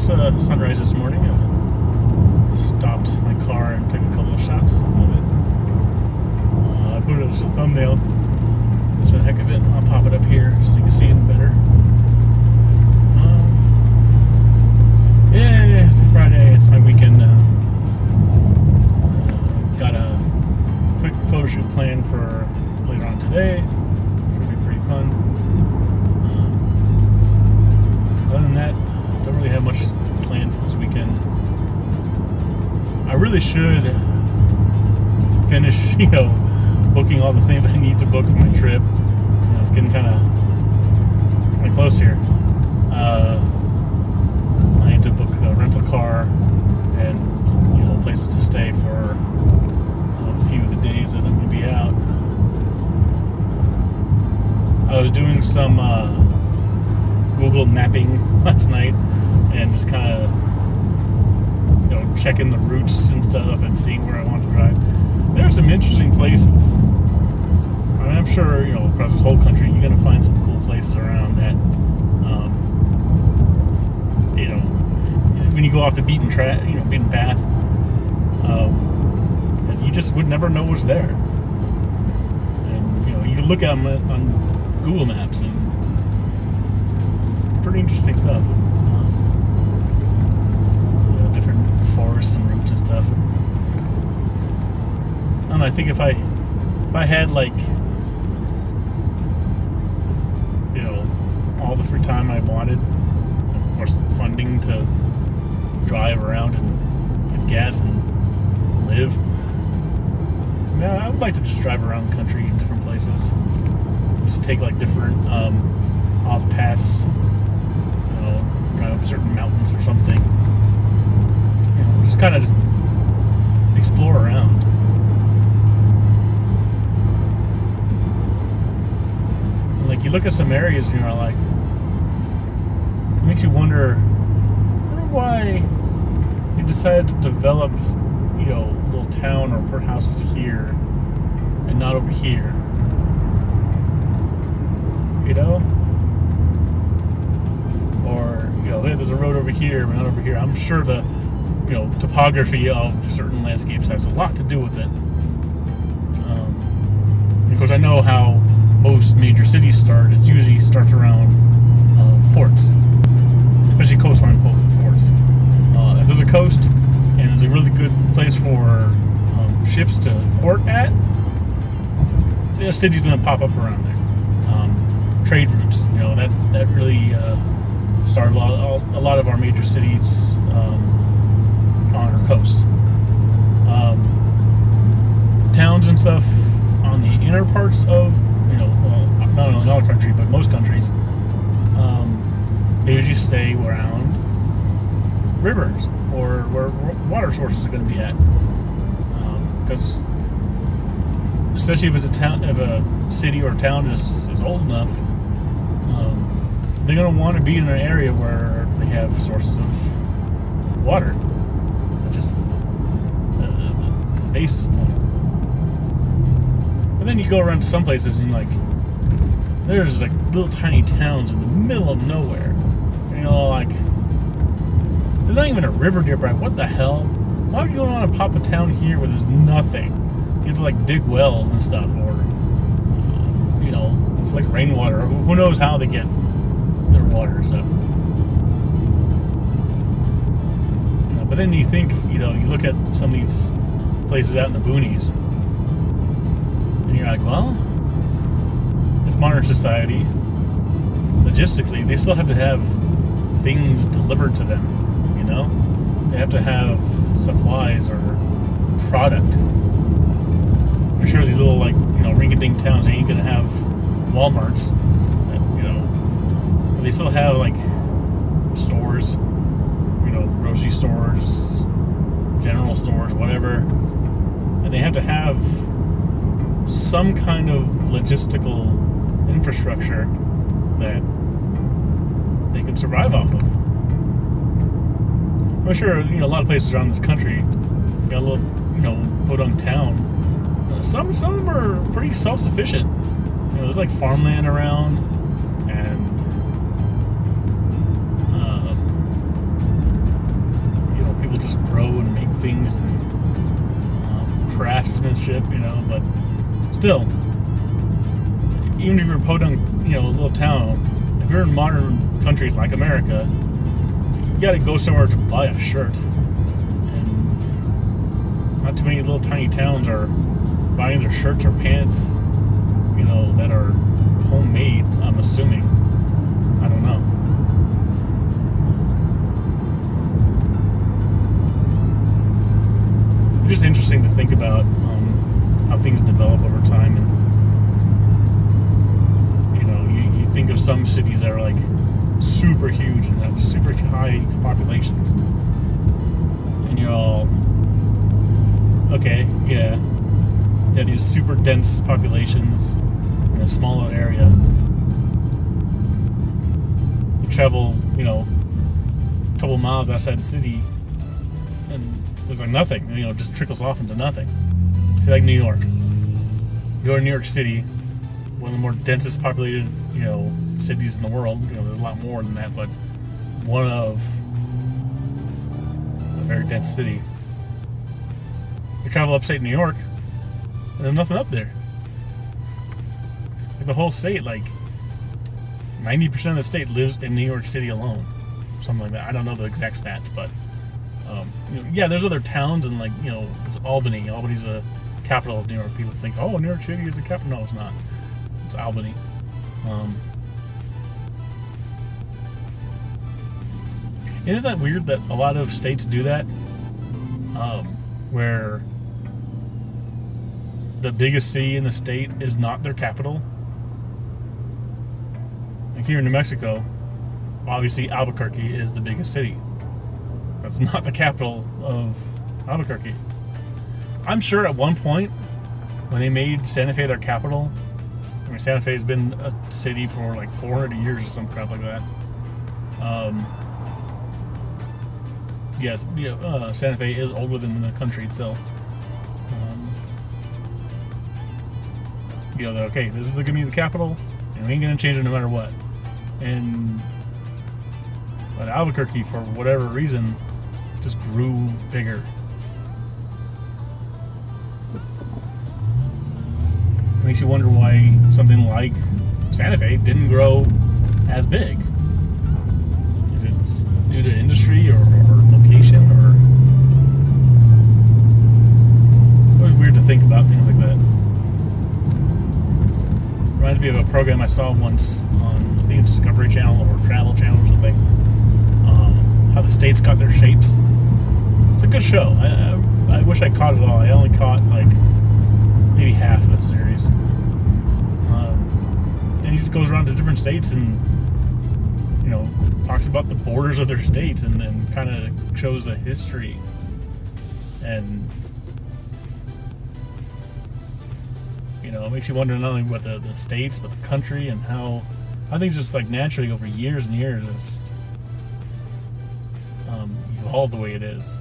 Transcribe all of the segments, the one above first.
nice sunrise this morning. I stopped my car and took a couple of shots of it. I put it as a thumbnail. Just for the heck of it, I'll pop it up here so you can see it better. Yeah, it's Friday. It's my weekend now. Got a quick photo shoot planned for later on today. Should be pretty fun. Other than that, don't really have much planned for this weekend. I really should finish, booking all the things I need to book for my trip. It's getting kind of close here. I need to book a rental car and places to stay for a few of the days that I'm going to be out. I was doing some Google mapping last night and just kind of checking the routes and stuff and seeing where I want to drive. There are some interesting places. I mean, I'm sure across this whole country you're going to find some cool places around that when you go off the beaten path, you just would never know what's there. And you can look at them on Google Maps and pretty interesting stuff. Different forests and routes and stuff. I don't know, I think if I had all the free time I wanted, and of course funding to drive around and get gas and live, I would like to just drive around the country in different places. Just take different off paths, drive up certain mountains or something. Just kind of explore around. And you look at some areas and you're like, it makes you wonder why you decided to develop, a little town or put houses here and not over here. Or there's a road over here but not over here. I'm sure the topography of certain landscapes has a lot to do with it. Of course, I know how most major cities start. It usually starts around ports, especially coastline ports. If there's a coast and there's a really good place for ships to port at, a city's going to pop up around there. Trade routes, that really started a lot of our major cities on our coast. Towns and stuff on the inner parts of, not only our country, but most countries, they usually stay around rivers or where water sources are going to be at. Because especially if a city or a town is old enough, they're going to want to be in an area where they have sources of water. Just the basis point. But then you go around to some places and there's little tiny towns in the middle of nowhere. There's not even a river nearby. What the hell? Why would you want to pop a town here where there's nothing? You have to dig wells and stuff, or collect rainwater. Who knows how they get their water and stuff. But then you think, you look at some of these places out in the boonies, and you're like, well, it's modern society. Logistically, they still have to have things delivered to them, They have to have supplies or product. I'm sure these little, rinky-dink towns, they ain't gonna have Walmarts, but they still have, stores, grocery stores, general stores, whatever, and they have to have some kind of logistical infrastructure that they can survive off of. I'm sure, a lot of places around this country got a little, podunk town. Some of them are pretty self-sufficient. There's farmland around, and things and craftsmanship, but still, even if you're a podunk, little town, if you're in modern countries like America, you gotta go somewhere to buy a shirt. And not too many little tiny towns are buying their shirts or pants, that are homemade, I'm assuming. I don't know. It's just interesting to think about how things develop over time. And you think of some cities that are like super huge and have super high populations, and you're all okay, yeah, these super dense populations in a smaller area. You travel, a couple miles outside the city, and there's like nothing. Just trickles off into nothing. See, like New York. You go to New York City, one of the more densest populated, cities in the world. There's a lot more than that, but one of a very dense city. You travel upstate New York, and there's nothing up there. Like the whole state, like 90% of the state lives in New York City alone, something like that. I don't know the exact stats, but there's other towns, and there's Albany. Albany's a capital of New York. People think, oh, New York City is the capital. No, it's not. It's Albany. Isn't that weird that a lot of states do that? Where the biggest city in the state is not their capital. Like here in New Mexico, obviously Albuquerque is the biggest city. That's not the capital of Albuquerque. I'm sure at one point, when they made Santa Fe their capital, Santa Fe has been a city for like 400 years or some crap like that. Yes, Santa Fe is older than the country itself. They're okay, this is going to be the capital, and we ain't going to change it no matter what. But Albuquerque, for whatever reason, just grew bigger. It makes you wonder why something like Santa Fe didn't grow as big. Is it just due to industry or location, or it was weird to think about things like that. Reminds me of a program I saw once on, I think, a Discovery Channel or Travel Channel or something. How the states got their shapes. It's a good show. I wish I caught it all. I only caught maybe half of the series. And he just goes around to different states and talks about the borders of their states and kind of shows the history. And it makes you wonder not only about the states, but the country, and how things just naturally over years and years just evolved the way it is.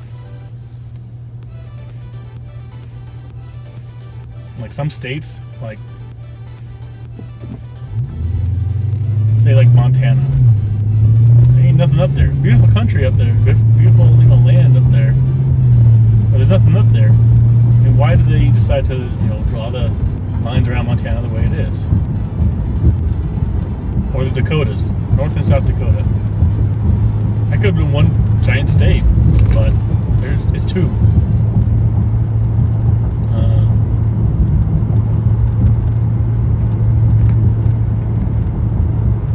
Like some states, say Montana, there ain't nothing up there. Beautiful country up there, beautiful land up there, but there's nothing up there. And why did they decide to draw the lines around Montana the way it is? Or the Dakotas, North and South Dakota. That could have been one giant state, but it's two.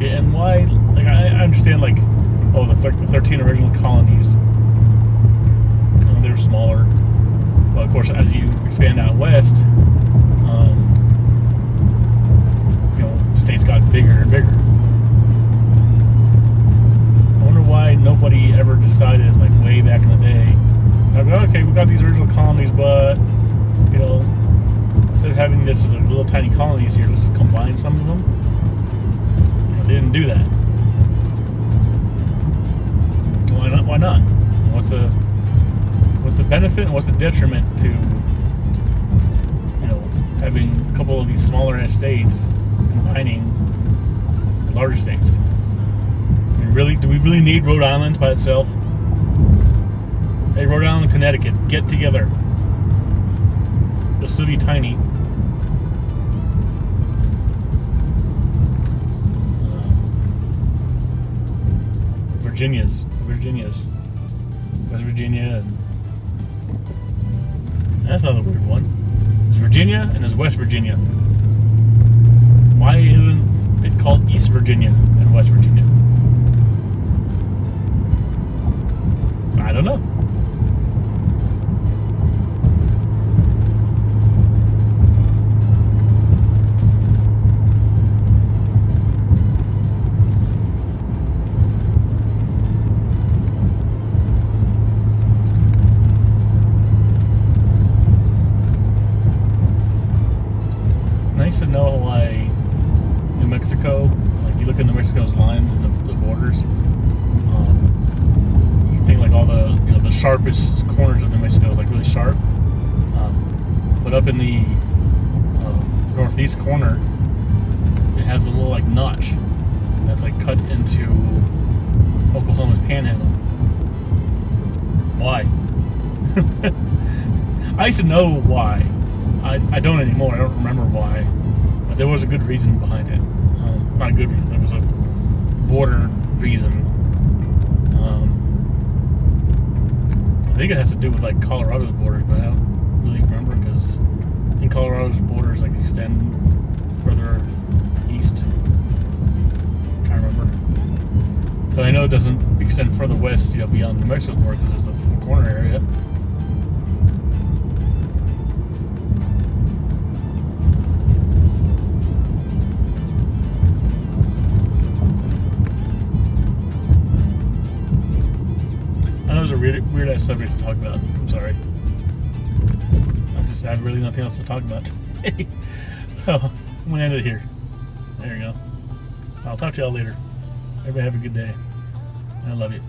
And why? I understand the 13 original colonies. They're smaller, but of course, as you expand out west, states got bigger and bigger. I wonder why nobody ever decided, way back in the day, okay, we got these original colonies, but instead of having this as little tiny colonies here, let's combine some of them. They didn't do that. Why not? What's the benefit and what's the detriment to having a couple of these smaller states combining the larger states? Do we really need Rhode Island by itself? Hey, Rhode Island, Connecticut, get together. You'll still be tiny. Virginia's, West Virginia, and that's another weird one. There's Virginia and there's West Virginia. Why isn't it called East Virginia and West Virginia? I don't know. Nice to know why New Mexico, like you look at New Mexico's lines and the borders, you think like all the the sharpest corners of New Mexico is like really sharp, but up in the northeast corner, it has a little like notch that's like cut into Oklahoma's panhandle. Why? I used to know why. I don't anymore. I don't remember why. But there was a good reason behind it. Not a good reason. There was a border reason. I think it has to do with like Colorado's borders, but I don't really remember because I think Colorado's borders like extend further east. Can't remember. But I know it doesn't extend further west, beyond New Mexico's border because there's the Four Corner area. It was a weird ass subject to talk about. I'm sorry. I just have really nothing else to talk about today. So I'm gonna end it here. There you go. I'll talk to y'all later. Everybody have a good day. I love you.